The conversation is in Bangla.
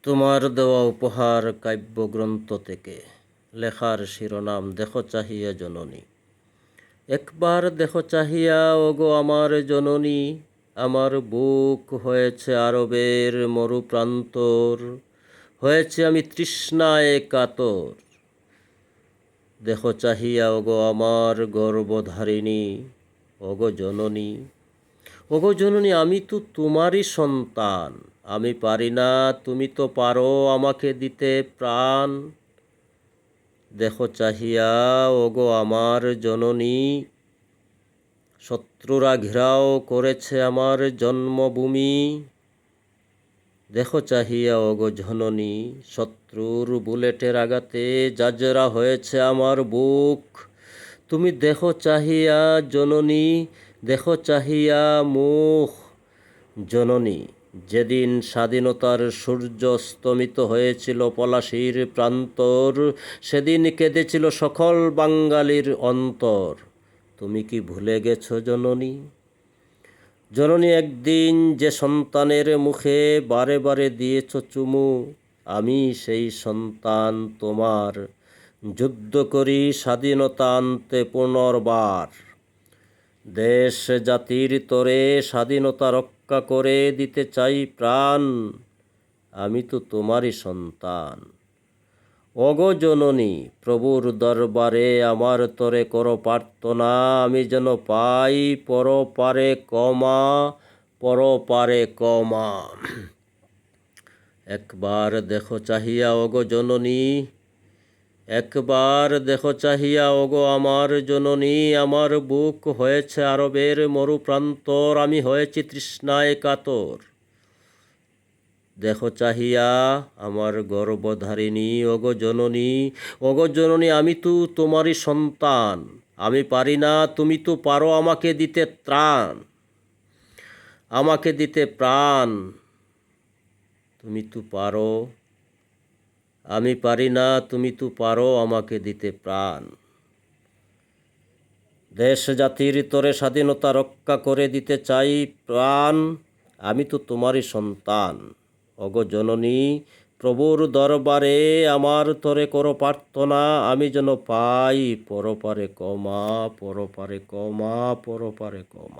তোমার দেওয়া উপহার কাব্যগ্রন্থ থেকে। লেখার শিরোনাম দেখো চাহিয়া জননী। একবার দেখো চাহিয়া ওগো আমার জননী, আমার বুক হয়েছে আরবের মরুপ্রান্তর, হয়েছে আমি তৃষ্ণায় কাতর। দেখো চাহিয়া ওগো আমার গর্ভধারিণী, ওগো জননী। ওগো জননী, আমি তো তোমারই সন্তান, আমি পারি না, তুমি তো পারো আমাকে দিতে প্রাণ। দেখো চাহিয়া ওগো আমার জননী, শত্রুরা ঘেরাও করেছে আমার জন্মভূমি। দেখো চাহিয়া ওগো জননী, শত্রুর বুলেটের আঘাতে জাজরা হয়েছে আমার বুক। তুমি দেখো চাহিয়া জননী, দেখো চাহিয়া মুখ। জননী, যেদিন স্বাধীনতার সূর্য অস্তমিত হয়েছিল পলাশীর প্রান্তর, সেদিন কেঁদেছিল সকল বাঙালির অন্তর। তুমি কি ভুলে গেছো জননী? জননী, একদিন যে সন্তানের মুখে বারে বারে দিয়েছ চুমু, আমি সেই সন্তান তোমার। যুদ্ধ করি স্বাধীনতা আনতে পুনর্বার। দেশ জাতির তরে স্বাধীনতা রক্ষা করে দিতে চাই প্রাণ। আমি তো তোমারই সন্তান। ওগো জননী, প্রভুর দরবারে আমার তরে করো প্রার্থনা, আমি যেন পাই পরপারে ক্ষমা, পরপারে ক্ষমা। একবার দেখো চাহিয়া ওগো জননী, একবার দেখো চাহিয়া ওগো আমার জননী, আমার বুক হয়েছে আরবের মরুপ্রান্তর, আমি হয়েছি তৃষ্ণায় কাতর। দেখো চাহিয়া আমার গর্ভধারিণী, ওগো জননী, ওগো জননী, আমি তো তোমারই সন্তান, আমি পারি না, তুমি তো পারো আমাকে দিতে ত্রাণ, আমাকে দিতে প্রাণ। তুমি তো পারো, আমি পারি না, তুমি তো পারো আমাকে দিতে প্রাণ। দেশ জাতির তরে স্বাধীনতা রক্ষা করে দিতে চাই প্রাণ, আমি তো তোমারই সন্তান। ওগো জননী, প্রভুর দরবারে আমার তরে করো প্রার্থনা, আমি যেন পাই পরপারে ক্ষমা, পরপারে ক্ষমা, পরপারে ক্ষমা।